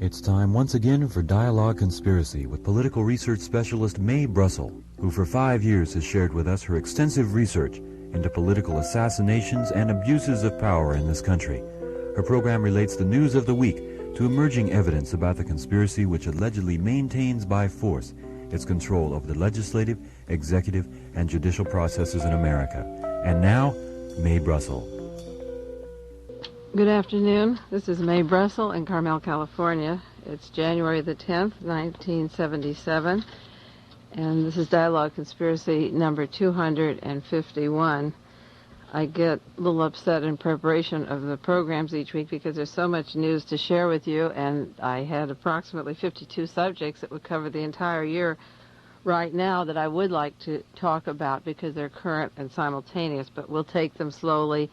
It's time once again for Dialogue Conspiracy with political research specialist Mae Brussell, who for 5 years has shared with us her extensive research into political assassinations and abuses of power in this country. Her program relates the news of the week to emerging evidence about the conspiracy which allegedly maintains by force its control over the legislative, executive, and judicial processes in America. And now, Mae Brussell. Good afternoon. This is Mae Brussell in Carmel, California. It's January the 10th, 1977, and this is Dialogue Conspiracy number 251. I get a little upset in preparation of the programs each week because there's so much news to share with you, and I had approximately 52 subjects that would cover the entire year right now that I would like to talk about because they're current and simultaneous, but we'll take them slowly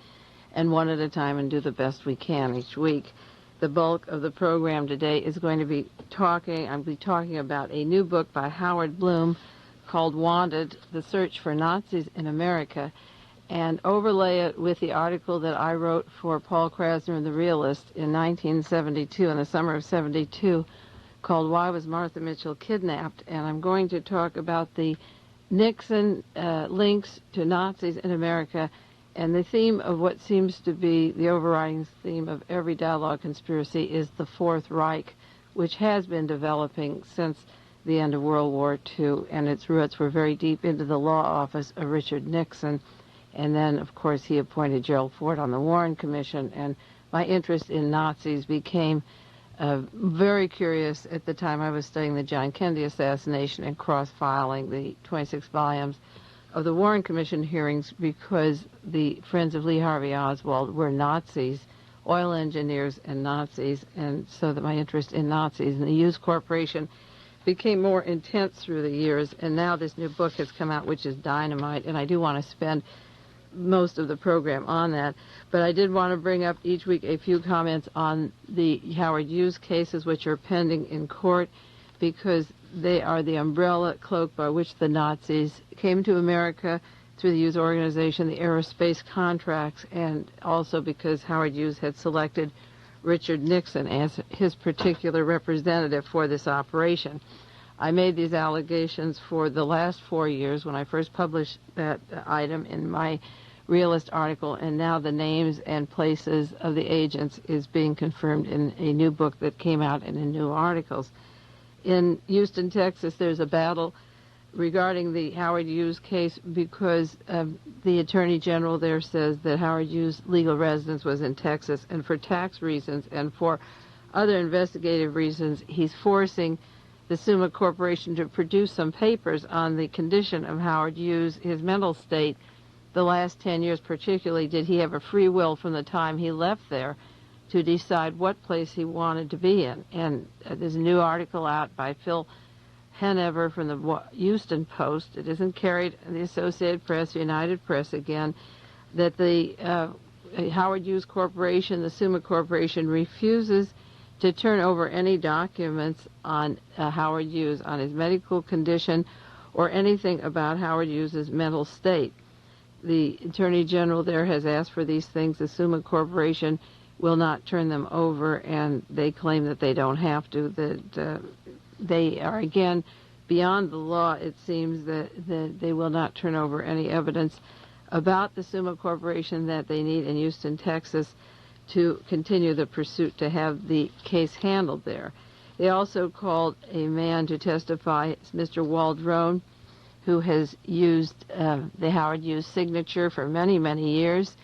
and one at a time and do the best we can each week. The bulk of the program today is going to be I'll be talking about a new book by Howard Bloom called Wanted, The Search for Nazis in America, and overlay it with the article that I wrote for Paul Krasner in The Realist in 1972, in the summer of 72, called Why Was Martha Mitchell Kidnapped? And I'm going to talk about the Nixon links to Nazis in America, and the theme of what seems to be the overriding theme of every dialogue conspiracy is the Fourth Reich, which has been developing since the end of World War II, and its roots were very deep into the law office of Richard Nixon. And then, of course, he appointed Gerald Ford on the Warren Commission, and my interest in Nazis became very curious at the time I was studying the John Kennedy assassination and cross-filing the 26 volumes of the Warren Commission hearings because the friends of Lee Harvey Oswald were Nazis, oil engineers and Nazis, and so that my interest in Nazis and the Hughes Corporation became more intense through the years, and now this new book has come out, which is dynamite, and I do want to spend most of the program on that, but I did want to bring up each week a few comments on the Howard Hughes cases which are pending in court because they are the umbrella cloak by which the Nazis came to America through the Hughes organization, the aerospace contracts, and also because Howard Hughes had selected Richard Nixon as his particular representative for this operation. I made these allegations for the last 4 years when I first published that item in my Realist article, and now the names and places of the agents is being confirmed in a new book that came out and in new articles. In Houston, Texas, there's a battle regarding the Howard Hughes case because the Attorney General there says that Howard Hughes' legal residence was in Texas, and for tax reasons and for other investigative reasons, he's forcing the Summa Corporation to produce some papers on the condition of Howard Hughes, his mental state. The last 10 years particularly, did he have a free will from the time he left there to decide what place he wanted to be in? And there's a new article out by Phil Henever from the Houston Post. It isn't carried in the Associated Press, United Press again, that the Howard Hughes Corporation, the Summa Corporation, refuses to turn over any documents on Howard Hughes, on his medical condition, or anything about Howard Hughes' mental state. The Attorney General there has asked for these things. The Summa Corporation will not turn them over, and they claim that they don't have to, that they are, again, beyond the law. It seems that they will not turn over any evidence about the Summa Corporation that they need in Houston, Texas, to continue the pursuit to have the case handled there. They also called a man to testify, Mr. Waldron, who has used the Howard Hughes signature for many, many years.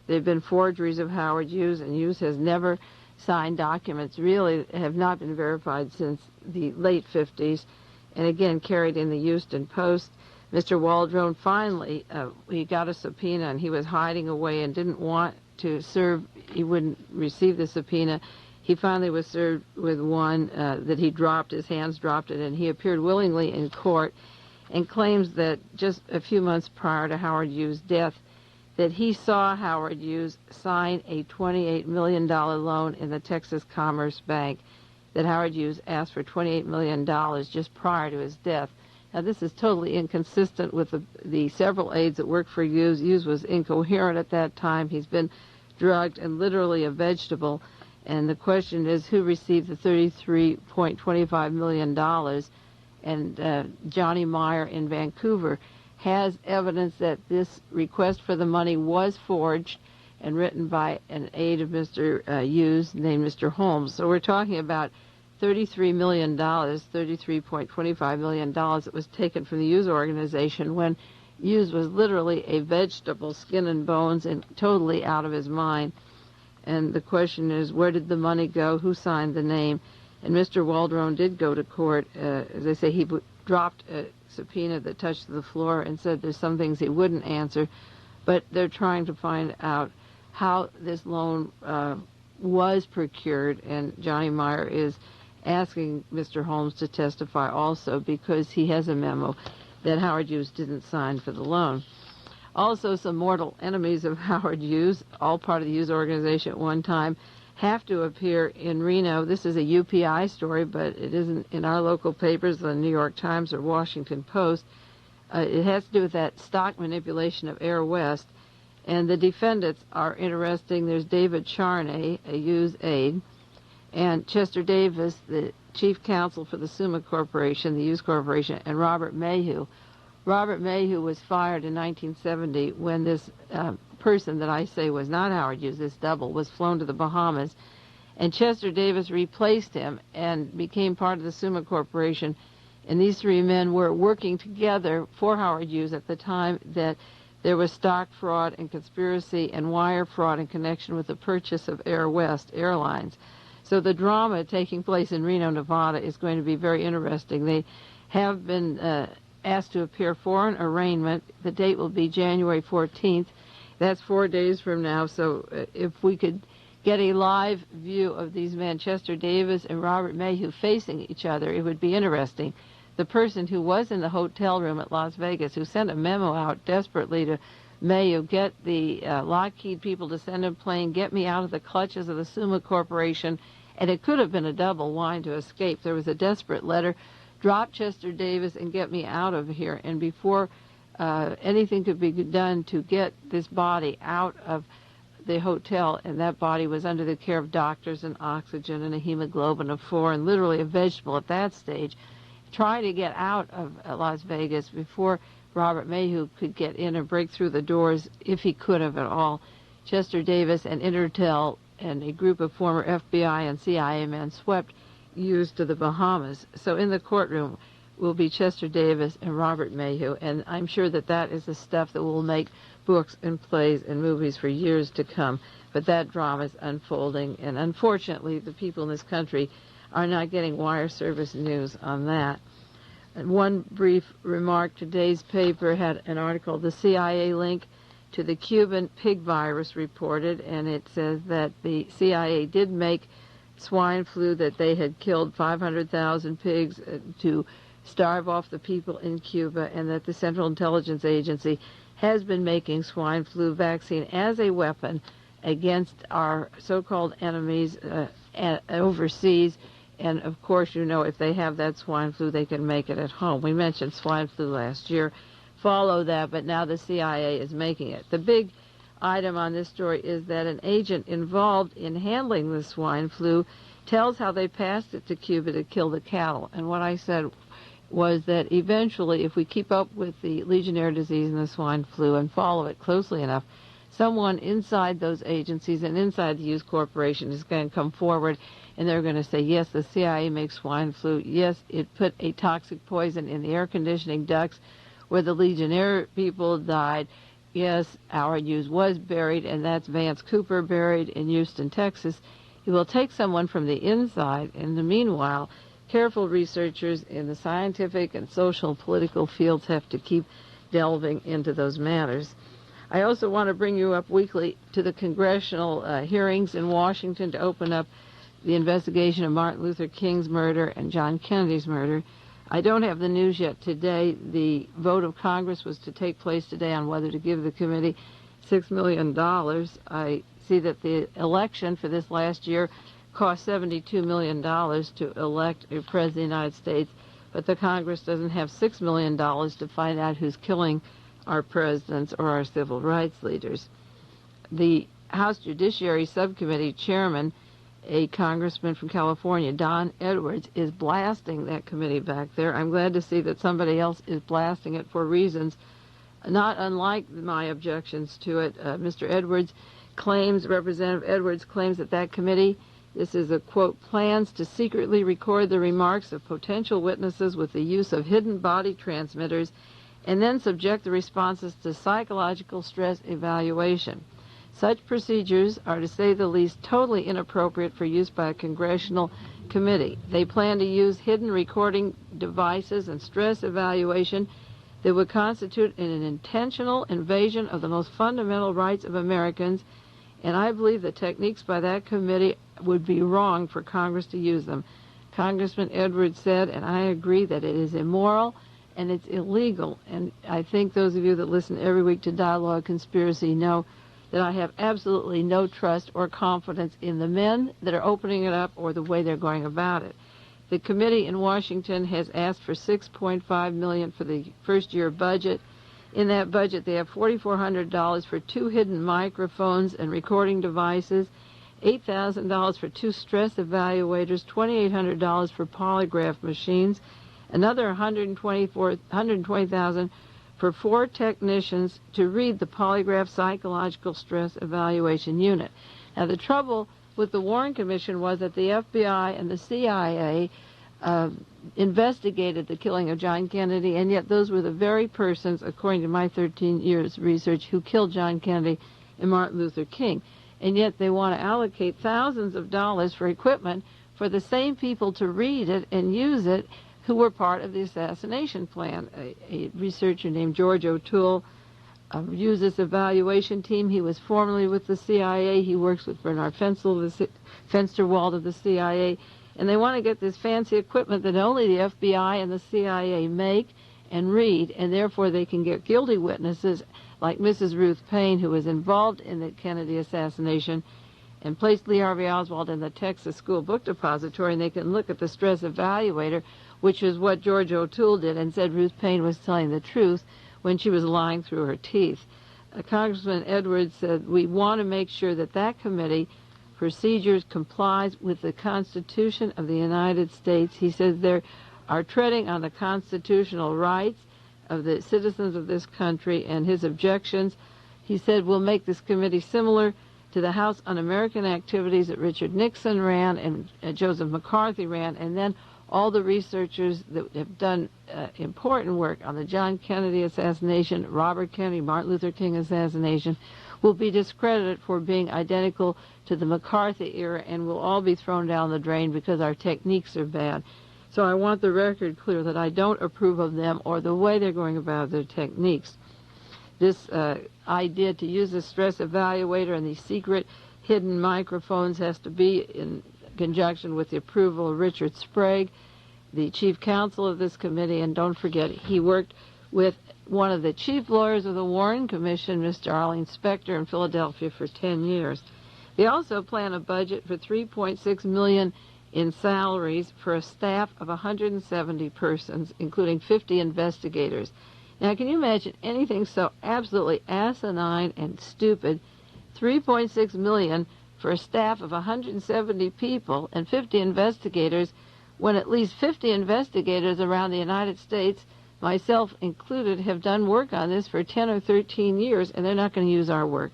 There have been forgeries of Howard Hughes, and Hughes has never signed documents, really have not been verified since the late 50s, and again carried in the Houston Post. Mr. Waldron finally, he got a subpoena, and he was hiding away and didn't want to serve, he wouldn't receive the subpoena. He finally was served with one that he dropped, his hands dropped it, and he appeared willingly in court and claims that just a few months prior to Howard Hughes' death, that he saw Howard Hughes sign a $28 million loan in the Texas Commerce Bank, that Howard Hughes asked for $28 million just prior to his death. Now, this is totally inconsistent with the several aides that worked for Hughes. Hughes was incoherent at that time. He's been drugged and literally a vegetable. And the question is, who received the $33.25 million? And Johnny Meyer in Vancouver has evidence that this request for the money was forged and written by an aide of Mr. Hughes named Mr. Holmes. So we're talking about $33 million, $33.25 million that was taken from the Hughes organization when Hughes was literally a vegetable, skin and bones, and totally out of his mind. And the question is, where did the money go? Who signed the name? And Mr. Waldron did go to court. As I say, he dropped a subpoena that touched the floor and said there's some things he wouldn't answer, but they're trying to find out how this loan was procured, and Johnny Meyer is asking Mr. Holmes to testify also because he has a memo that Howard Hughes didn't sign for the loan. Also, some mortal enemies of Howard Hughes, all part of the Hughes organization at one time, have to appear in Reno. This is a UPI story, but it isn't in our local papers, the New York Times or Washington Post. It has to do with that stock manipulation of Air West, and the defendants are interesting. There's David Charney, a Hughes aide, and Chester Davis, the chief counsel for the Summa Corporation, the Hughes Corporation, and Robert Mayhew. Robert Mayhew was fired in 1970 when this person that I say was not Howard Hughes, this double, was flown to the Bahamas, and Chester Davis replaced him and became part of the Summa Corporation. And these three men were working together for Howard Hughes at the time that there was stock fraud and conspiracy and wire fraud in connection with the purchase of Air West Airlines. So the drama taking place in Reno, Nevada is going to be very interesting. They have been asked to appear for an arraignment. The date will be January 14th. That's 4 days from now. So if we could get a live view of these men, Chester Davis and Robert Mayhew, facing each other, it would be interesting. The person who was in the hotel room at Las Vegas, who sent a memo out desperately to Mayhew, get the Lockheed people to send a plane, get me out of the clutches of the Summa Corporation, and it could have been a double line to escape. There was a desperate letter, drop Chester Davis and get me out of here. And before anything could be done to get this body out of the hotel, and that body was under the care of doctors and oxygen and a hemoglobin of 4 and literally a vegetable at that stage, trying to get out of Las Vegas before Robert Mayhew could get in and break through the doors, if he could have at all. Chester Davis and Intertel and a group of former FBI and CIA men swept Hughes to the Bahamas. So in the courtroom will be Chester Davis and Robert Mayhew, and I'm sure that that is the stuff that will make books and plays and movies for years to come. But that drama is unfolding, and unfortunately the people in this country are not getting wire service news on that. And one brief remark, today's paper had an article, the CIA link to the Cuban pig virus reported, and it says that the CIA did make swine flu, that they had killed 500,000 pigs to starve off the people in Cuba, and that the Central Intelligence Agency has been making swine flu vaccine as a weapon against our so-called enemies overseas. And of course, you know, if they have that swine flu, they can make it at home. We mentioned swine flu last year. Follow that, but now the CIA is making it. The big item on this story is that an agent involved in handling the swine flu tells how they passed it to Cuba to kill the cattle. And what I said was that eventually, if we keep up with the Legionnaire disease and the swine flu and follow it closely enough, someone inside those agencies and inside the Hughes Corporation is going to come forward, and they're going to say, yes, the CIA makes swine flu. Yes, it put a toxic poison in the air conditioning ducts where the Legionnaire people died. Yes, Howard Hughes was buried, and that's Vance Cooper buried in Houston, Texas. He will take someone from the inside. In the meanwhile, careful researchers in the scientific and social and political fields have to keep delving into those matters. I also want to bring you up weekly to the Congressional hearings in Washington to open up the investigation of Martin Luther King's murder and John Kennedy's murder. I don't have the news yet today. The vote of Congress was to take place today on whether to give the committee $6 million. I see that the election for this last year cost $72 million to elect a president of the United States, but the Congress doesn't have $6 million to find out who's killing our presidents or our civil rights leaders. The House Judiciary Subcommittee chairman a congressman from California, Don Edwards, is blasting that committee back there. I'm glad to see that somebody else is blasting it for reasons not unlike my objections to it. Mr. Edwards claims, Representative Edwards claims that committee, this is a quote, plans to secretly record the remarks of potential witnesses with the use of hidden body transmitters and then subject the responses to psychological stress evaluation. Such procedures are, to say the least, totally inappropriate for use by a congressional committee. They plan to use hidden recording devices and stress evaluation that would constitute an intentional invasion of the most fundamental rights of Americans, and I believe the techniques by that committee would be wrong for Congress to use them. Congressman Edwards said, and I agree, that it is immoral and it's illegal, and I think those of you that listen every week to Dialogue Conspiracy know that I have absolutely no trust or confidence in the men that are opening it up or the way they're going about it. The committee in Washington has asked for $6.5 million for the first year budget. In that budget, they have $4,400 for 2 hidden microphones and recording devices, $8,000 for 2 stress evaluators, $2,800 for polygraph machines, another $120,000 for 4 technicians to read the polygraph psychological stress evaluation unit. Now, the trouble with the Warren Commission was that the FBI and the CIA investigated the killing of John Kennedy, and yet those were the very persons, according to my 13 years research, who killed John Kennedy and Martin Luther King. And yet they want to allocate thousands of dollars for equipment for the same people to read it and use it who were part of the assassination plan. A researcher named George O'Toole used this evaluation team. He was formerly with the CIA. He works with Bernard Fensterwald of the CIA. And they want to get this fancy equipment that only the FBI and the CIA make and read, and therefore they can get guilty witnesses like Mrs. Ruth Paine, who was involved in the Kennedy assassination, and placed Lee Harvey Oswald in the Texas School Book Depository, and they can look at the stress evaluator, which is what George O'Toole did, and said Ruth Paine was telling the truth when she was lying through her teeth. Congressman Edwards said, we want to make sure that committee procedures complies with the Constitution of the United States. He says they are treading on the constitutional rights of the citizens of this country, and his objections, he said, will make this committee similar to the House Un-American Activities that Richard Nixon ran and Joseph McCarthy ran, and then all the researchers that have done important work on the John Kennedy assassination, Robert Kennedy, Martin Luther King assassination, will be discredited for being identical to the McCarthy era and will all be thrown down the drain because our techniques are bad. So I want the record clear that I don't approve of them or the way they're going about their techniques. This idea to use the stress evaluator and these secret hidden microphones has to be in conjunction with the approval of Richard Sprague, the chief counsel of this committee, and don't forget, he worked with one of the chief lawyers of the Warren Commission, Mr. Arlene Specter, in Philadelphia for 10 years. They also plan a budget for $3.6 million in salaries for a staff of 170 persons, including 50 investigators. Now, can you imagine anything so absolutely asinine and stupid? $3.6 million for a staff of 170 people and 50 investigators, when at least 50 investigators around the United States, myself included, have done work on this for 10 or 13 years, and they're not going to use our work.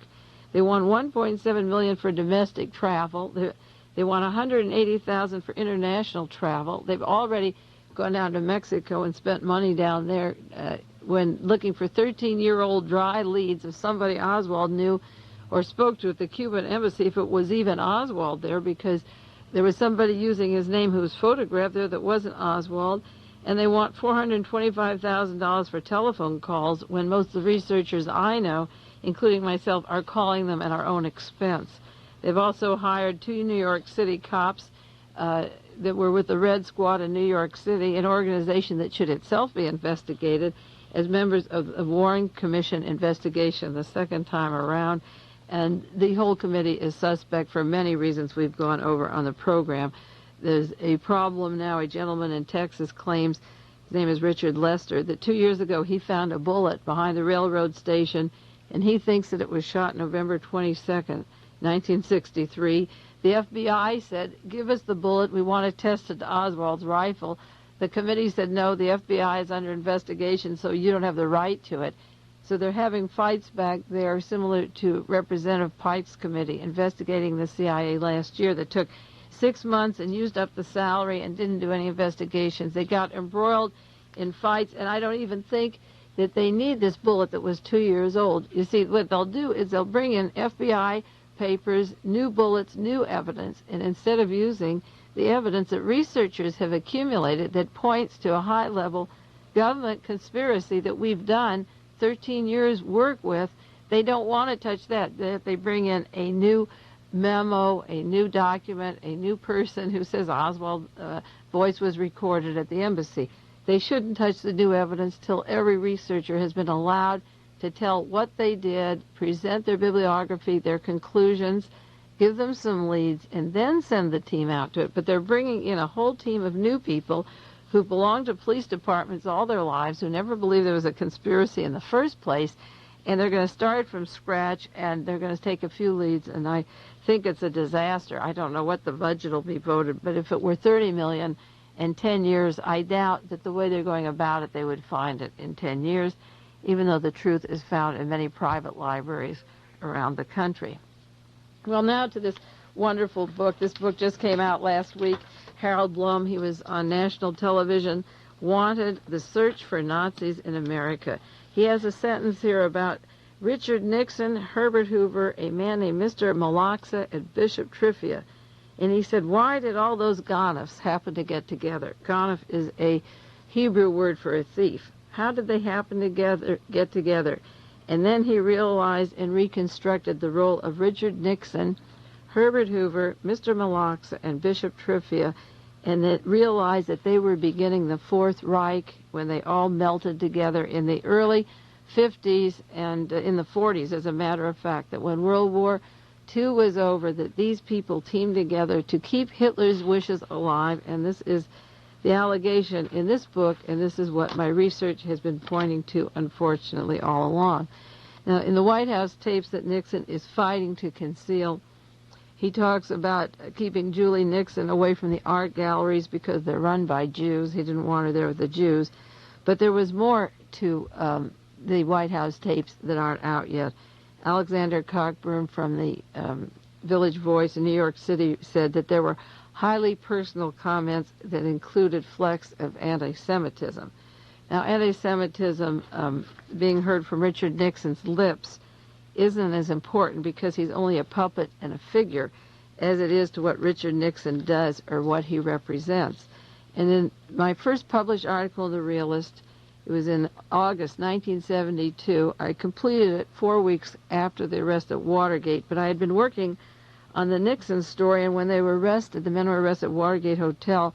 They want $1.7 million for domestic travel. They want $180,000 for international travel. They've already gone down to Mexico and spent money down there when looking for 13-year-old dry leads of somebody Oswald knew or spoke to at the Cuban embassy, if it was even Oswald there, because there was somebody using his name who was photographed there that wasn't Oswald. And they want $425,000 for telephone calls when most of the researchers I know, including myself, are calling them at our own expense. They've also hired 2 New York City cops that were with the Red Squad in New York City, an organization that should itself be investigated, as members of the Warren Commission investigation the second time around. And the whole committee is suspect for many reasons we've gone over on the program. There's a problem now. A gentleman in Texas claims, his name is Richard Lester, that 2 years ago he found a bullet behind the railroad station, and he thinks that it was shot November 22nd, 1963. The FBI said, give us the bullet. We want to test it to Oswald's rifle. The committee said, no, the FBI is under investigation, so you don't have the right to it. So they're having fights back there similar to Representative Pike's committee investigating the CIA last year that took 6 months and used up the salary and didn't do any investigations. They got embroiled in fights, and I don't even think that they need this bullet that was 2 years old. You see, what they'll do is they'll bring in FBI papers, new bullets, new evidence, and instead of using the evidence that researchers have accumulated that points to a high-level government conspiracy that we've done 13 years work with, they don't want to touch that. They bring in a new memo, a new document, a new person who says Oswald's voice was recorded at the embassy. They shouldn't touch the new evidence till every researcher has been allowed to tell what they did, present their bibliography, their conclusions, give them some leads, and then send the team out to it. But they're bringing in a whole team of new people who belong to police departments all their lives, who never believed there was a conspiracy in the first place, and they're going to start from scratch, and they're going to take a few leads, and I think it's a disaster. I don't know what the budget will be voted, but if it were $30 million in 10 years, I doubt that the way they're going about it, they would find it in 10 years, even though the truth is found in many private libraries around the country. Well, now to this wonderful book. This book just came out last week. Harold Blum, he was on national television, Wanted, The Search for Nazis in America. He has a sentence here about Richard Nixon, Herbert Hoover, a man named Mr. Malaxa, and Bishop Trivia. And he said, why did all those Ghanifs happen to get together? Ghanif is a Hebrew word for a thief. How did they happen to get together? And then he realized and reconstructed the role of Richard Nixon, Herbert Hoover, Mr. Malaxa, and Bishop Trivia, and it realized that they were beginning the Fourth Reich when they all melted together in the early 50s and in the 40s, as a matter of fact, that when World War II was over, that these people teamed together to keep Hitler's wishes alive, and this is the allegation in this book, and this is what my research has been pointing to, unfortunately, all along. Now, in the White House tapes that Nixon is fighting to conceal, he talks about keeping Julie Nixon away from the art galleries because they're run by Jews. He didn't want her there with the Jews. But there was more to the White House tapes that aren't out yet. Alexander Cockburn from the Village Voice in New York City said that there were highly personal comments that included flecks of anti-Semitism. Now, anti-Semitism being heard from Richard Nixon's lips isn't as important because he's only a puppet and a figure as it is to what Richard Nixon does or what he represents. And in my first published article in The Realist, it was in August 1972. I completed it 4 weeks after the arrest at Watergate, but I had been working on the Nixon story, and when they were arrested, the men were arrested at Watergate Hotel,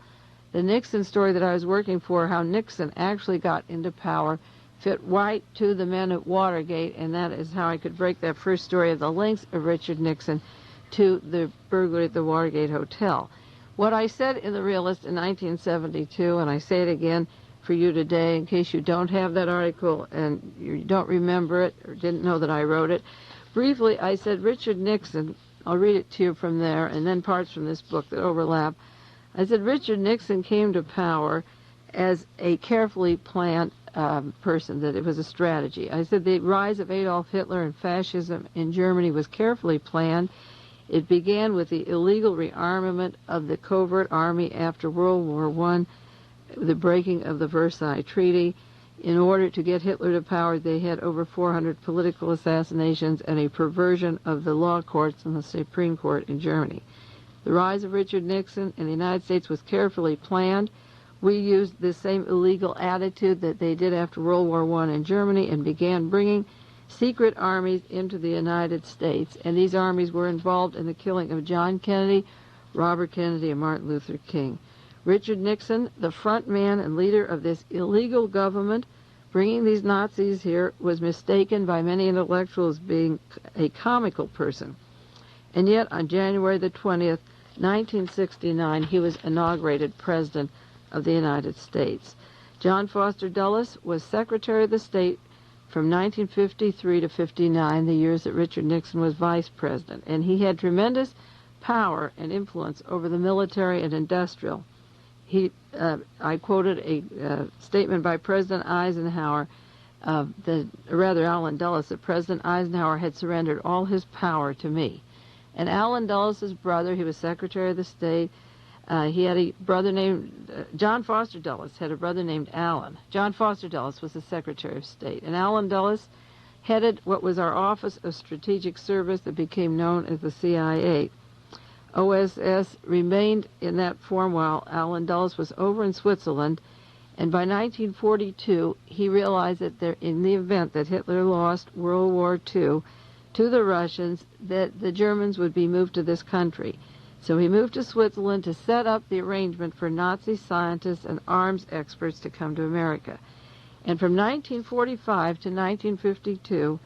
the Nixon story that I was working for, how Nixon actually got into power, fit right to the men at Watergate, and that is how I could break that first story of the links of Richard Nixon to the burglary at the Watergate Hotel. What I said in The Realist in 1972, and I say it again for you today in case you don't have that article and you don't remember it or didn't know that I wrote it, briefly I said Richard Nixon, I'll read it to you from there and then parts from this book that overlap. I said Richard Nixon came to power as a carefully planned person, that it was a strategy. I said the rise of Adolf Hitler and fascism in Germany was carefully planned. It began with the illegal rearmament of the covert army after World War I, the breaking of the Versailles Treaty. In order to get Hitler to power, they had over 400 political assassinations and a perversion of the law courts and the Supreme Court in Germany. The rise of Richard Nixon in the United States was carefully planned. We used the same illegal attitude that they did after World War I in Germany and began bringing secret armies into the United States. And these armies were involved in the killing of John Kennedy, Robert Kennedy, and Martin Luther King. Richard Nixon, the front man and leader of this illegal government, bringing these Nazis here, was mistaken by many intellectuals being a comical person. And yet, on January the 20th, 1969, he was inaugurated President of the United States. John Foster Dulles was Secretary of the State from 1953 to 59, the years that Richard Nixon was Vice President. And he had tremendous power and influence over the military and industrial. I quoted a statement by President Eisenhower, Allen Dulles, that President Eisenhower had surrendered all his power to me. And Allen Dulles' brother, he was Secretary of the State. He had a brother named John Foster Dulles had a brother named Allen. John Foster Dulles was the Secretary of State, and Allen Dulles headed what was our Office of Strategic Service that became known as the CIA. OSS remained in that form while Allen Dulles was over in Switzerland, and by 1942 he realized that in the event that Hitler lost World War II to the Russians, that the Germans would be moved to this country. So he moved to Switzerland to set up the arrangement for Nazi scientists and arms experts to come to America. And from 1945 to 1952,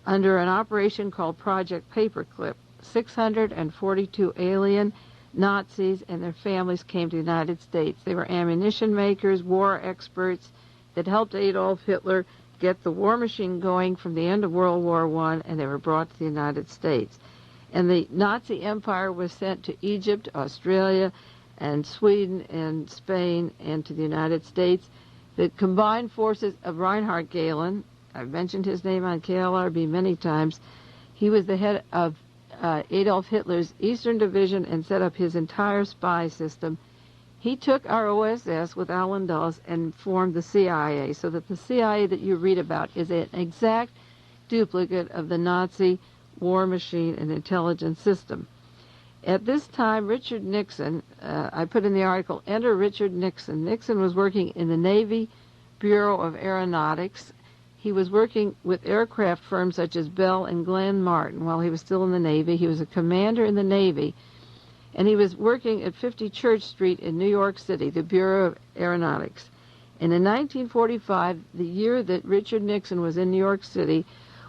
under an operation called Project Paperclip, 642 alien Nazis and their families came to the United States. They were ammunition makers, war experts that helped Adolf Hitler get the war machine going from the end of World War I, and they were brought to the United States. And the Nazi Empire was sent to Egypt, Australia, and Sweden, and Spain, and to the United States. The combined forces of Reinhard Gehlen, I've mentioned his name on KLRB many times, he was the head of Adolf Hitler's Eastern Division and set up his entire spy system. He took our OSS with Allen Dulles and formed the CIA, so that the CIA that you read about is an exact duplicate of the Nazi war machine and intelligence system. At this time, Richard Nixon, I put in the article, enter Richard Nixon. Nixon was working in the Navy Bureau of Aeronautics. He was working with aircraft firms such as Bell and Glenn Martin while he was still in the Navy. He was a commander in the Navy, and he was working at 50 Church Street in New York City, the Bureau of Aeronautics. And in 1945, the year that Richard Nixon was in New York City,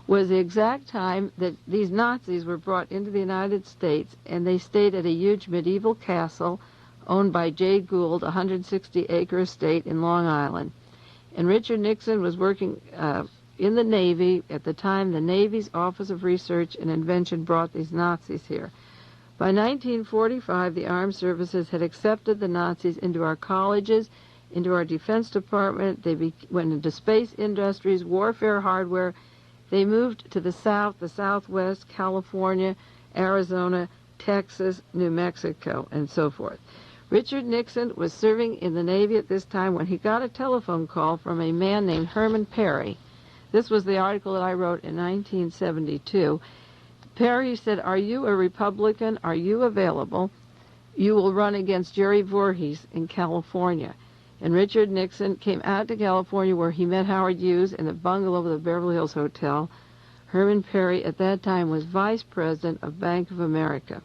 was the exact time that these Nazis were brought into the United States, and they stayed at a huge medieval castle owned by Jay Gould, a 160-acre estate in Long Island. And Richard Nixon was working in the Navy. At the time, the Navy's Office of Research and Invention brought these Nazis here. By 1945, the armed services had accepted the Nazis into our colleges, into our Defense Department. They went into space industries, warfare hardware. They moved to the South, the Southwest, California, Arizona, Texas, New Mexico, and so forth. Richard Nixon was serving in the Navy at this time when he got a telephone call from a man named Herman Perry. This was the article that I wrote in 1972. Perry said, "Are you a Republican? Are you available? You will run against Jerry Voorhees in California." And Richard Nixon came out to California, where he met Howard Hughes in the bungalow of the Beverly Hills Hotel. Herman Perry at that time was vice president of Bank of America.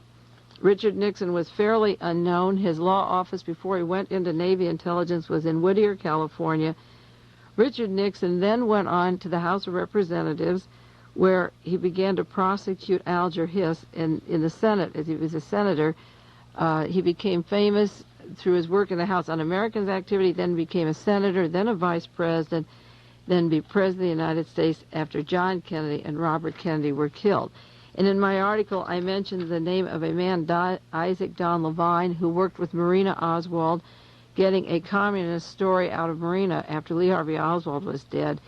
Richard Nixon was fairly unknown. His law office before he went into Navy intelligence was in Whittaker, California. Richard Nixon then went on to the House of Representatives, where he began to prosecute Alger Hiss. In the Senate, as he was a senator, he became famous through his work in the House Un-Americans activity, then became a senator, then a vice president, then be president of the United States after John Kennedy and Robert Kennedy were killed. And in my article, I mentioned the name of a man, Isaac Don Levine, who worked with Marina Oswald, getting a communist story out of Marina after Lee Harvey Oswald was dead.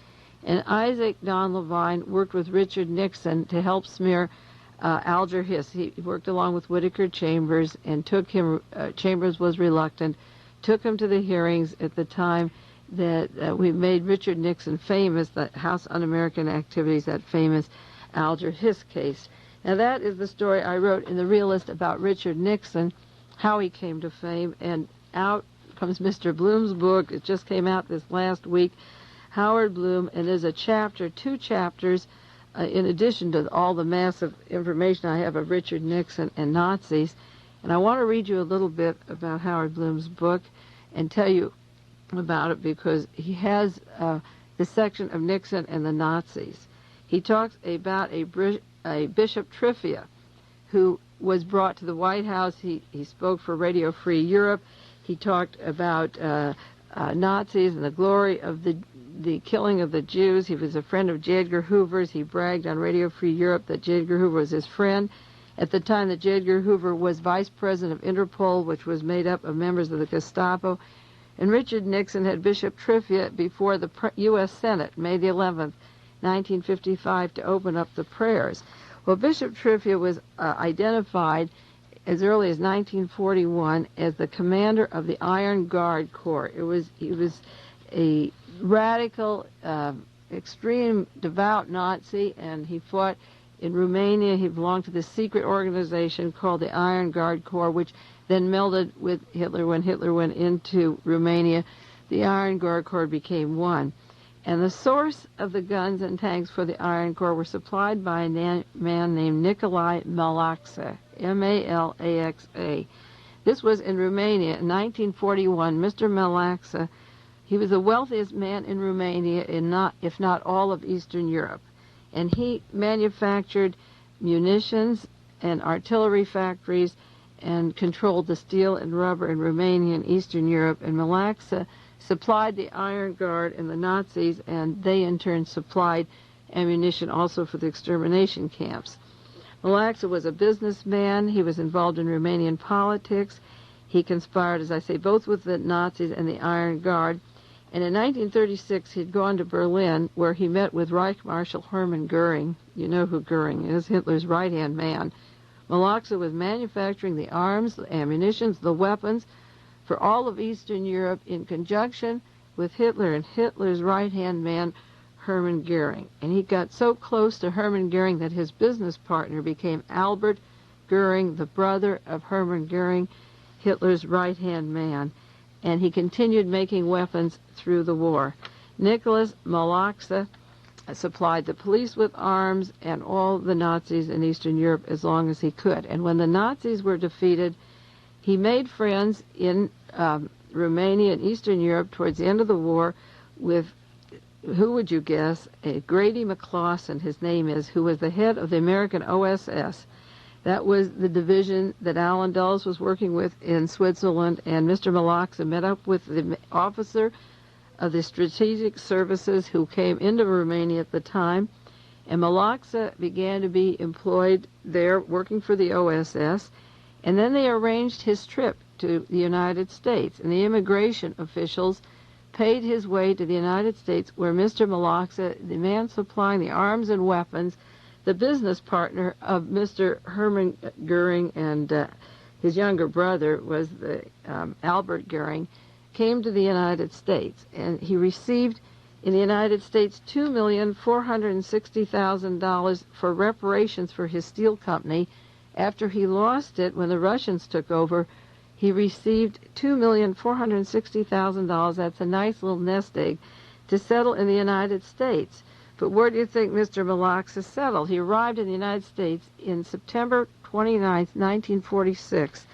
And Isaac Don Levine worked with Richard Nixon to help smear Alger Hiss. He worked along with Whittaker Chambers and took him, Chambers was reluctant, took him to the hearings at the time that we made Richard Nixon famous, the House Un-American Activities, that famous Alger Hiss case. Now that is the story I wrote in The Realist about Richard Nixon, how he came to fame, and out comes Mr. Bloom's book. It just came out this last week, Howard Bloom, and there's a chapter, 2 chapters, in addition to all the massive information I have of Richard Nixon and Nazis. And I want to read you a little bit about Howard Bloom's book and tell you about it, because he has the section of Nixon and the Nazis. He talks about a Bishop Trivia who was brought to the White House. He spoke for Radio Free Europe. He talked about Nazis and the glory of the killing of the Jews. He was a friend of J. Edgar Hoover's. He bragged on Radio Free Europe that J. Edgar Hoover was his friend. At the time that J. Edgar Hoover was vice president of Interpol, which was made up of members of the Gestapo, and Richard Nixon had Bishop Trivia before the U.S. Senate, May the 11th, 1955, to open up the prayers. Well, Bishop Trivia was identified as early as 1941 as the commander of the Iron Guard Corps. He was a radical, extreme, devout Nazi, and he fought in Romania. He belonged to this secret organization called the Iron Guard Corps, which then melded with Hitler. When Hitler went into Romania, the Iron Guard Corps became one. And the source of the guns and tanks for the Iron Corps were supplied by a man named Nikolai Malaxa, M-A-L-A-X-A. This was in Romania in 1941. Mr. Malaxa, he was the wealthiest man in Romania, if not all of Eastern Europe. And he manufactured munitions and artillery factories and controlled the steel and rubber in Romania and Eastern Europe. And Malaxa supplied the Iron Guard and the Nazis, and they in turn supplied ammunition also for the extermination camps. Malaxa was a businessman. He was involved in Romanian politics. He conspired, as I say, both with the Nazis and the Iron Guard. And in 1936, he'd gone to Berlin, where he met with Reich Marshal Hermann Goering. You know who Goering is, Hitler's right-hand man. Malaxa was manufacturing the arms, the ammunitions, the weapons for all of Eastern Europe in conjunction with Hitler and Hitler's right-hand man, Hermann Goering. And he got so close to Hermann Goering that his business partner became Albert Goering, the brother of Hermann Goering, Hitler's right-hand man. And he continued making weapons through the war. Nicholas Malaxa supplied the police with arms and all the Nazis in Eastern Europe as long as he could. And when the Nazis were defeated, he made friends in Romania and Eastern Europe towards the end of the war with, who would you guess, a Grady McClawson, his name is, who was the head of the American OSS. That was the division that Allen Dulles was working with in Switzerland, and Mr. Malaxa met up with the officer of the Strategic Services who came into Romania at the time, and Malaxa began to be employed there working for the OSS, and then they arranged his trip to the United States, and the immigration officials paid his way to the United States, where Mr. Malaxa, the man supplying the arms and weapons, the business partner of Mr. Hermann Goering and his younger brother was Albert Goering, came to the United States. And he received in the United States $2,460,000 for reparations for his steel company. After he lost it, when the Russians took over, he received $2,460,000. That's a nice little nest egg to settle in the United States. But where do you think Mr. Malaxa settled? He arrived in the United States in September 29, 1946,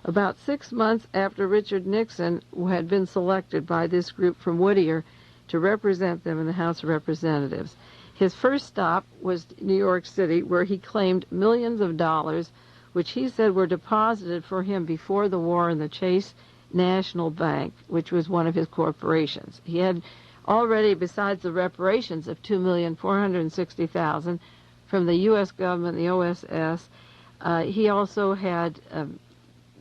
about 6 months after Richard Nixon had been selected by this group from Whittaker to represent them in the House of Representatives. His first stop was New York City, where he claimed millions of dollars, which he said were deposited for him before the war in the Chase National Bank, which was one of his corporations. He had already, besides the reparations of $2,460,000 from the U.S. government, the OSS, he also had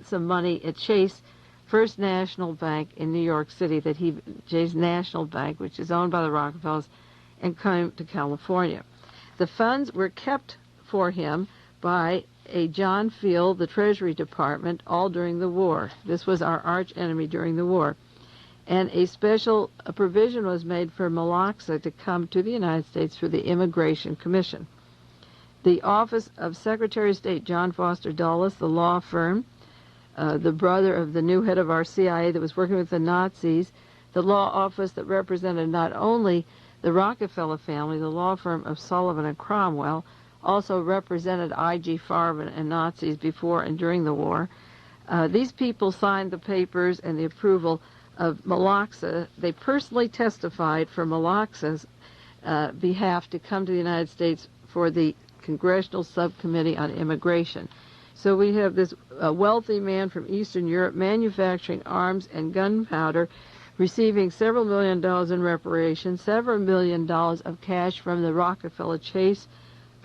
some money at Chase First National Bank in New York City, Chase National Bank, which is owned by the Rockefellers, and came to California. The funds were kept for him by a John Field, the Treasury Department, all during the war. This was our arch enemy during the war. And a special provision was made for Malaxa to come to the United States through the Immigration Commission. The office of Secretary of State John Foster Dulles, the law firm, the brother of the new head of our CIA that was working with the Nazis, the law office that represented not only the Rockefeller family, the law firm of Sullivan and Cromwell, also represented I.G. Farben and Nazis before and during the war. These people signed the papers and the approval of Malaxa. They personally testified for Malaxa's behalf to come to the United States for the Congressional Subcommittee on Immigration. So we have this wealthy man from Eastern Europe manufacturing arms and gunpowder, receiving several $1 million in reparations, several $1 million of cash from the Rockefeller Chase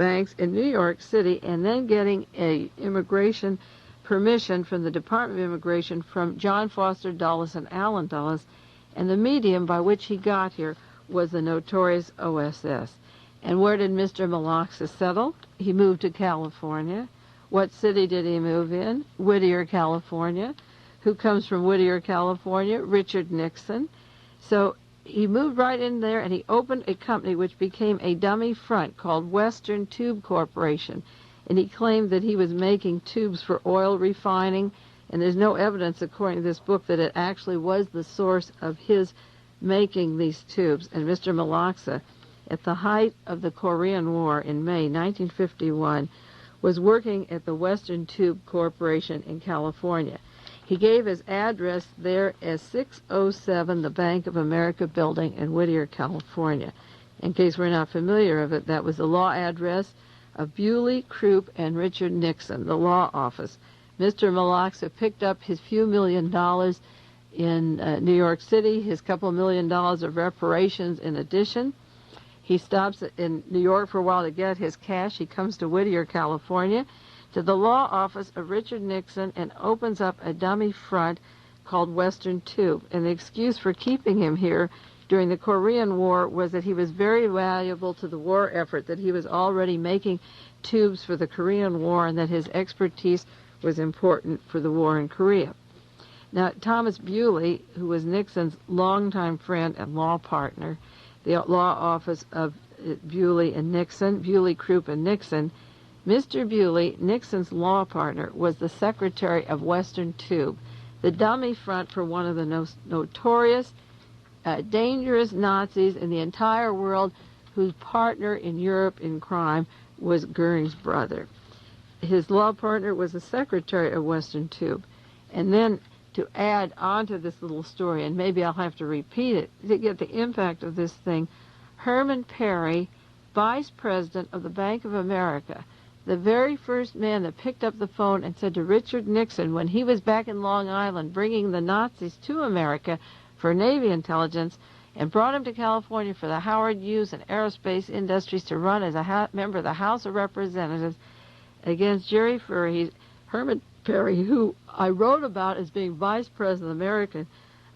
banks in New York City and then getting a immigration permission from the Department of Immigration from John Foster Dulles and Allen Dulles, and the medium by which he got here was the notorious OSS. And where did Mr. Malaxa settle? He moved to California. What city did he move in? Whittaker, California. Who comes from Whittaker, California? Richard Nixon. So he moved right in there, and he opened a company which became a dummy front called Western Tube Corporation. And he claimed that he was making tubes for oil refining, and there's no evidence, according to this book, that it actually was the source of his making these tubes. And Mr. Malaxa, at the height of the Korean War in May 1951, was working at the Western Tube Corporation in California. He gave his address there as 607 the Bank of America building in Whittaker, California. In case we're not familiar with it, that was the law address of Bewley, Croup, and Richard Nixon, the law office. Mr. Malaxa picked up his few $1,000,000 in New York City, his couple $1,000,000 of reparations in addition. He stops in New York for a while to get his cash. He comes to Whittaker, California, to the law office of Richard Nixon, and opens up a dummy front called Western Tube. And the excuse for keeping him here during the Korean War was that he was very valuable to the war effort, that he was already making tubes for the Korean War, and that his expertise was important for the war in Korea. Now, Thomas Bewley, who was Nixon's longtime friend and law partner, the law office of Bewley and Nixon, Bewley, Croup, and Nixon, Mr. Bewley, Nixon's law partner, was the secretary of Western Tube, the dummy front for one of the notorious, dangerous Nazis in the entire world, whose partner in Europe in crime was Goering's brother. His law partner was the secretary of Western Tube. And then to add on to this little story, and maybe I'll have to repeat it to get the impact of this thing, Herman Perry, vice president of the Bank of America, the very first man that picked up the phone and said to Richard Nixon when he was back in Long Island bringing the Nazis to America for Navy intelligence, and brought him to California for the Howard Hughes and aerospace industries to run as a member of the House of Representatives against Jerry Furry. Herman Perry, who I wrote about as being vice president of the American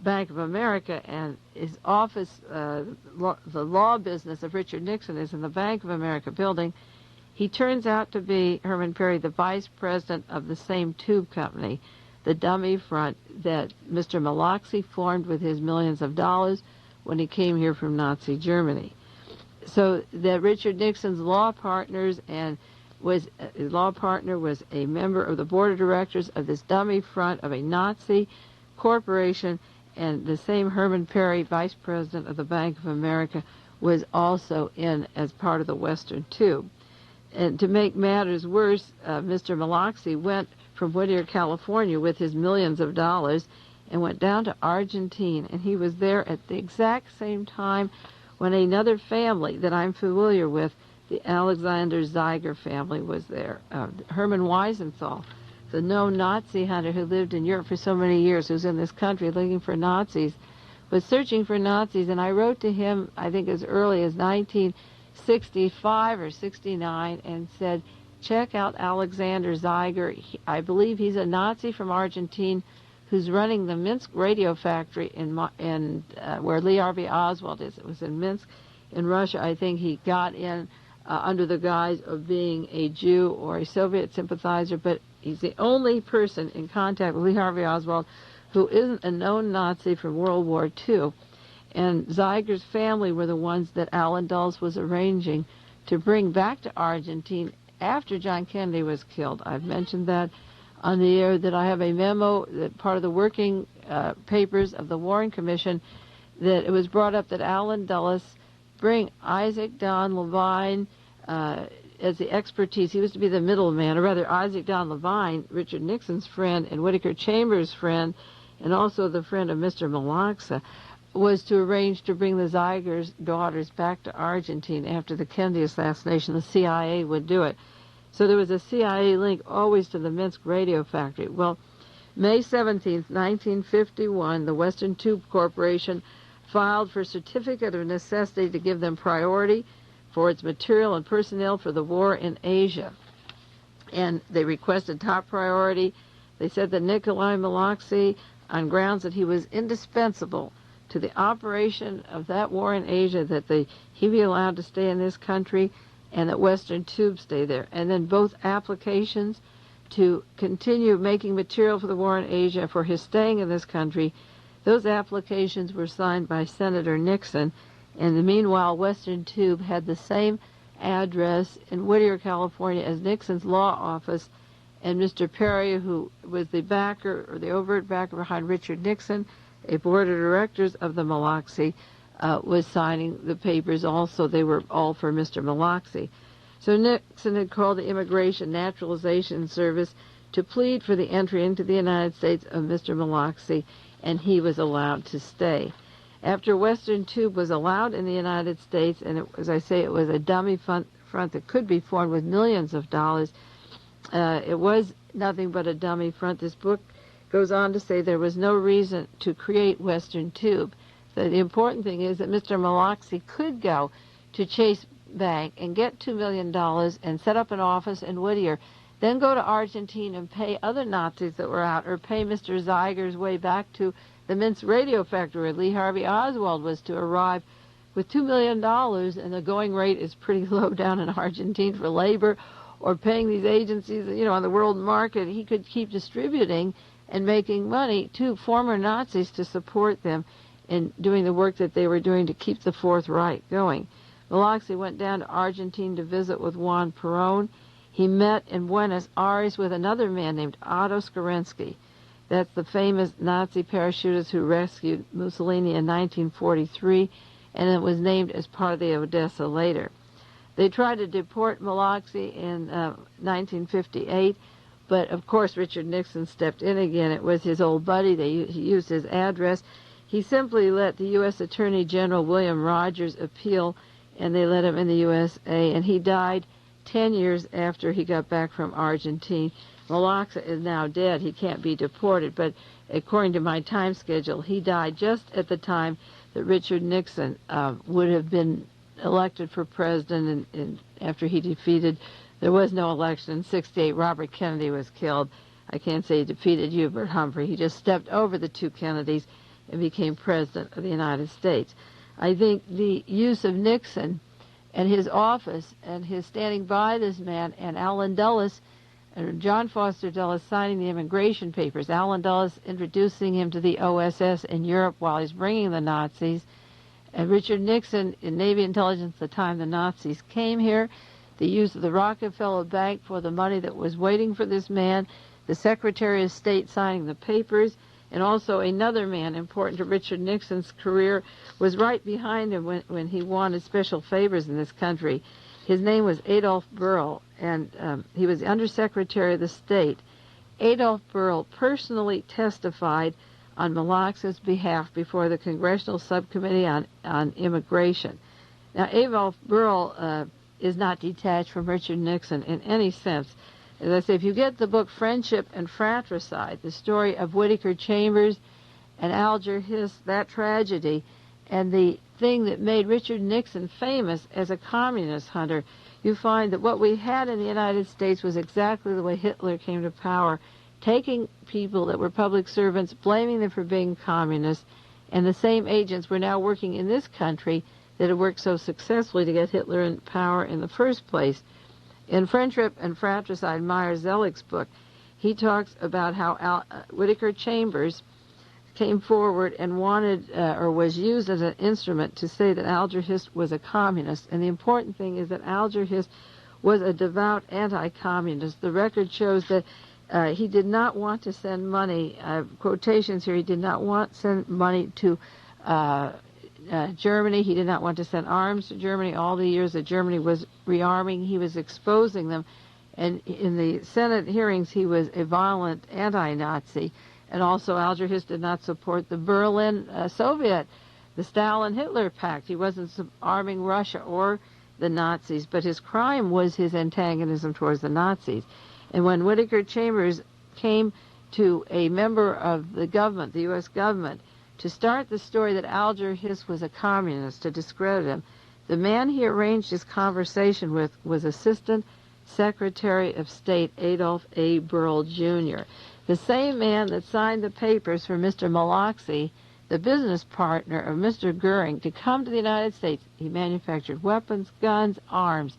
Bank of America, and his office, the law business of Richard Nixon, is in the Bank of America building. He turns out to be, Herman Perry, the vice president of the same tube company, the dummy front that Mr. Malaxa formed with his millions of dollars when he came here from Nazi Germany. So that Richard Nixon's law partners and his law partner was a member of the board of directors of this dummy front of a Nazi corporation, and the same Herman Perry, vice president of the Bank of America, was also in as part of the Western Tube. And to make matters worse, Mr. Malaxa went from Whittaker, California with his millions of dollars and went down to Argentina, and he was there at the exact same time when another family that I'm familiar with, the Alexander Zeiger family, was there. Herman Wiesenthal, the known Nazi hunter who lived in Europe for so many years, who's in this country looking for Nazis, was searching for Nazis, and I wrote to him, I think as early as 1965 or 69, and said, check out Alexander Zeiger. I believe he's a Nazi from Argentina who's running the Minsk radio factory in where Lee Harvey Oswald is. It was in Minsk, in Russia. I think he got in under the guise of being a Jew or a Soviet sympathizer, but he's the only person in contact with Lee Harvey Oswald who isn't a known Nazi from World War II. And Zeiger's family were the ones that Allen Dulles was arranging to bring back to Argentina after John Kennedy was killed. I've mentioned that on the air, that I have a memo, that part of the working papers of the Warren Commission, that it was brought up that Allen Dulles bring Isaac Don Levine as the expertise. He was to be the middleman, or rather Isaac Don Levine, Richard Nixon's friend and Whittaker Chambers' friend, and also the friend of Mr. Malaxa, was to arrange to bring the Zeiger's daughters back to Argentina after the Kennedy assassination. The CIA would do it. So there was a CIA link always to the Minsk radio factory. Well, May 17th, 1951, the Western Tube Corporation filed for certificate of necessity to give them priority for its material and personnel for the war in Asia. And they requested top priority. They said that Nikolai Malaxa, on grounds that he was indispensable to the operation of that war in Asia, that he be allowed to stay in this country and that Western Tube stay there. And then both applications to continue making material for the war in Asia for his staying in this country, those applications were signed by Senator Nixon. And meanwhile, Western Tube had the same address in Whittaker, California, as Nixon's law office, and Mr. Perry, who was the backer, or the overt backer behind Richard Nixon, a board of directors of the Malaxa, was signing the papers also. They were all for Mr. Malaxa. So Nixon had called the Immigration Naturalization Service to plead for the entry into the United States of Mr. Malaxa, and he was allowed to stay. After Western Tube was allowed in the United States, and as I say, it was a dummy front that could be formed with millions of dollars, it was nothing but a dummy front. This book goes on to say there was no reason to create Western Tube. So the important thing is that Mr. Malaxa could go to Chase Bank and get $2 million and set up an office in Whittaker, then go to Argentina and pay other Nazis that were out, or pay Mr. Zeiger's way back to the Mintz radio factory where Lee Harvey Oswald was to arrive with $2 million, and the going rate is pretty low down in Argentina for labor, or paying these agencies, on the world market. He could keep distributing and making money to former Nazis to support them in doing the work that they were doing to keep the Fourth Reich going. Malaxa went down to Argentina to visit with Juan Perón. He met in Buenos Aires with another man named Otto Skorensky. That's the famous Nazi parachutist who rescued Mussolini in 1943, and it was named as part of the Odessa later. They tried to deport Malaxa in 1958, but of course Richard Nixon stepped in again. It was his old buddy. He used his address. He simply let the U.S. Attorney General William Rogers appeal, and they let him in the USA, and he died 10 years after he got back from Argentina. Malaxa is now dead. He can't be deported, but according to my time schedule, he died just at the time that Richard Nixon would have been elected for president, and after he defeated, there was no election in '68. Robert Kennedy was killed. I can't say he defeated Hubert Humphrey. He just stepped over the two Kennedys and became president of the United States. I think the use of Nixon and his office and his standing by this man, and Allen Dulles and John Foster Dulles signing the immigration papers, Allen Dulles introducing him to the OSS in Europe while he's bringing the Nazis, and Richard Nixon in Navy intelligence at the time the Nazis came here, the use of the Rockefeller Bank for the money that was waiting for this man, the Secretary of State signing the papers, and also another man important to Richard Nixon's career was right behind him when he wanted special favors in this country. His name was Adolf Berle, and he was Undersecretary of the State. Adolf Berle personally testified on Malaxa's behalf before the Congressional Subcommittee on Immigration. Now, Adolf Berle is not detached from Richard Nixon in any sense. As I say, if you get the book Friendship and Fratricide, the story of Whittaker Chambers and Alger Hiss, that tragedy, and the thing that made Richard Nixon famous as a communist hunter, you find that what we had in the United States was exactly the way Hitler came to power, taking people that were public servants, blaming them for being communists, and the same agents were now working in this country that had worked so successfully to get Hitler in power in the first place. In Friendship and Fratricide, Meyer Zellick's book, he talks about how Whittaker Chambers came forward and wanted, or was used as an instrument to say that Alger Hiss was a communist. And the important thing is that Alger Hiss was a devout anti-communist. The record shows that he did not want to send money, quotations here, he did not want to send money to Germany. He did not want to send arms to Germany. All the years that Germany was rearming, he was exposing them. And in the Senate hearings, he was a violent anti-Nazi. And also, Alger Hiss did not support the Berlin Soviet, the Stalin-Hitler Pact. He wasn't arming Russia or the Nazis, but his crime was his antagonism towards the Nazis. And when Whittaker Chambers came to a member of the government, the U.S. government, to start the story that Alger Hiss was a communist, to discredit him, The man he arranged his conversation with was Assistant Secretary of State Adolph A. Burl, Jr., the same man that signed the papers for Mr. Malaxa, the business partner of Mr. Goering, to come to the United States. He manufactured weapons, guns, arms.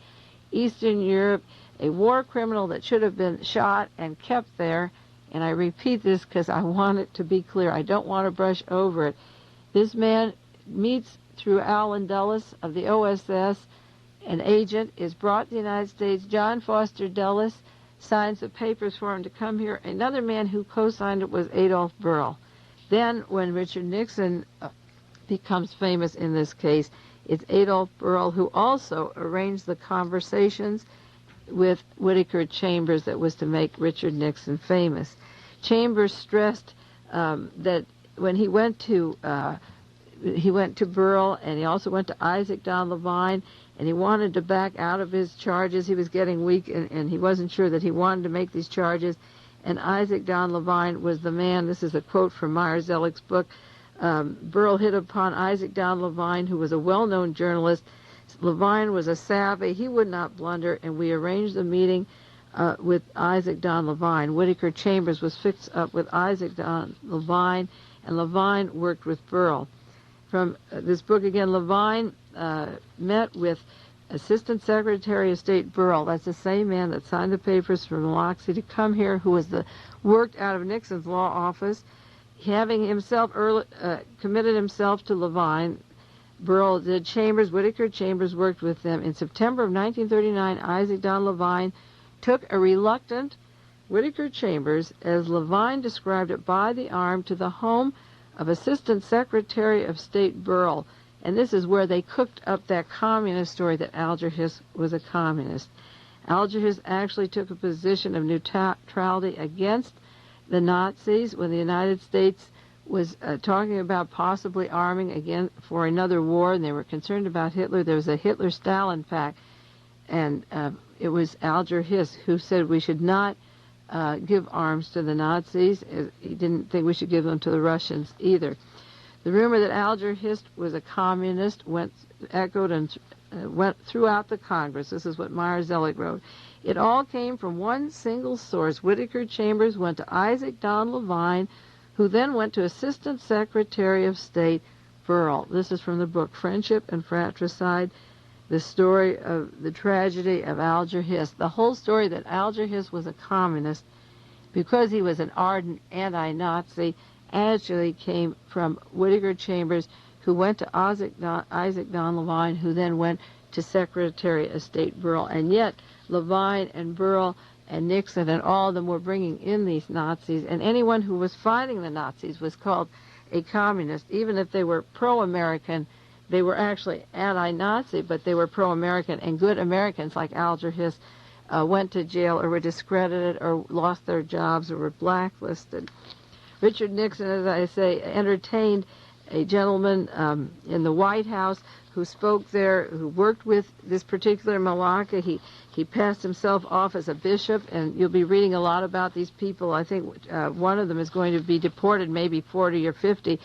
Eastern Europe, a war criminal that should have been shot and kept there. And I repeat this because I want it to be clear. I don't want to brush over it. This man meets through Alan Dulles of the OSS. An agent is brought to the United States. John Foster Dulles signs the papers for him to come here. Another man who co-signed it was Adolph Burl. Then, when Richard Nixon becomes famous in this case, it's Adolph Burl who also arranged the conversations with Whittaker Chambers that was to make Richard Nixon famous. Chambers stressed that when he went to Burl, and he also went to Isaac Don Levine, and he wanted to back out of his charges. He was getting weak, and he wasn't sure that he wanted to make these charges. And Isaac Don Levine was the man. This is a quote from Meyer Zellick's book. Burl hit upon Isaac Don Levine, who was a well-known journalist. Levine was a savvy. He would not blunder, and we arranged the meeting with Isaac Don Levine. Whittaker Chambers was fixed up with Isaac Don Levine, and Levine worked with Burl. From this book again, Levine met with Assistant Secretary of State Burl. That's the same man that signed the papers for Malaxa to come here, who was worked out of Nixon's law office. Having himself committed himself to Levine, Burl did. Whittaker Chambers worked with them. In September of 1939, Isaac Don Levine took a reluctant Whittaker Chambers, as Levine described it, by the arm to the home of Assistant Secretary of State Burl. And this is where they cooked up that communist story that Alger Hiss was a communist. Alger Hiss actually took a position of neutrality against the Nazis when the United States was talking about possibly arming again for another war, and they were concerned about Hitler. There was a Hitler-Stalin pact, and it was Alger Hiss who said we should not give arms to the Nazis. He didn't think we should give them to the Russians either. The rumor that Alger Hiss was a communist echoed and went throughout the Congress. This is what Meyer Zellick wrote. It all came from one single source. Whittaker Chambers went to Isaac Don Levine, who then went to Assistant Secretary of State Burl. This is from the book Friendship and Fratricide, the story of the tragedy of Alger Hiss. The whole story that Alger Hiss was a communist because he was an ardent anti-Nazi actually came from Whittaker Chambers, who went to Isaac Don Levine, who then went to Secretary of State Burl. And yet Levine and Burl and Nixon and all of them were bringing in these Nazis, and anyone who was fighting the Nazis was called a communist. Even if they were pro-American, they were actually anti-Nazi, but they were pro-American, and good Americans like Alger Hiss went to jail or were discredited or lost their jobs or were blacklisted. Richard Nixon, as I say, entertained a gentleman in the White House who spoke there, who worked with this particular Malaxa. He passed himself off as a bishop, and you'll be reading a lot about these people. I think one of them is going to be deported, maybe 40 or 50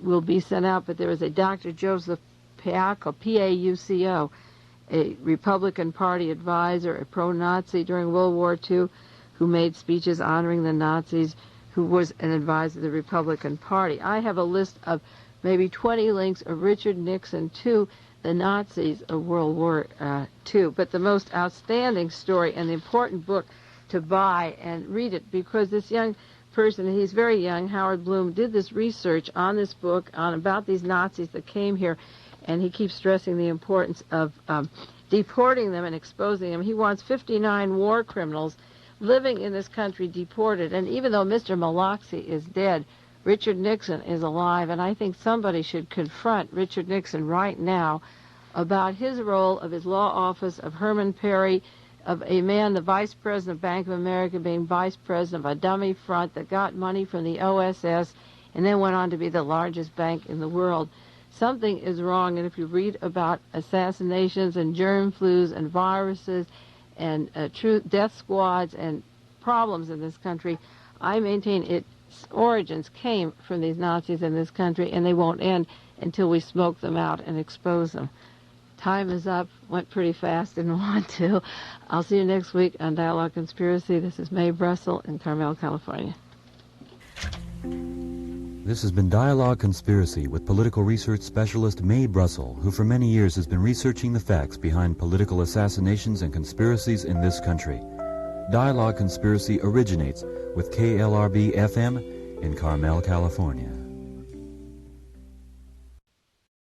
will be sent out, but there was a Dr. Joseph Pauco, P-A-U-C-O, a Republican Party advisor, a pro-Nazi during World War II, who made speeches honoring the Nazis, who was an advisor of the Republican Party. I have a list of maybe 20 links of Richard Nixon to the Nazis of World War II. But the most outstanding story and the important book to buy and read it, because this young person, he's very young, Howard Bloom, did this research on this book about these Nazis that came here, and he keeps stressing the importance of deporting them and exposing them. He wants 59 war criminals living in this country deported. And even though Mr. Malaxa is dead, Richard Nixon is alive, and I think somebody should confront Richard Nixon right now about his role of his law office, of Herman Perry, of a man, the vice president of Bank of America, being vice president of a dummy front that got money from the OSS and then went on to be the largest bank in the world. Something is wrong, and if you read about assassinations and germ flus and viruses and true death squads and problems in this country, I maintain its origins came from these Nazis in this country, and they won't end until we smoke them out and expose them. time is up. Went pretty fast, didn't want to. I'll see you next week on Dialogue Conspiracy. This is Mae Brussell in Carmel, California. This has been Dialogue Conspiracy with political research specialist Mae Brussell, who for many years has been researching the facts behind political assassinations and conspiracies in this country. Dialogue Conspiracy originates with KLRB FM in Carmel, California.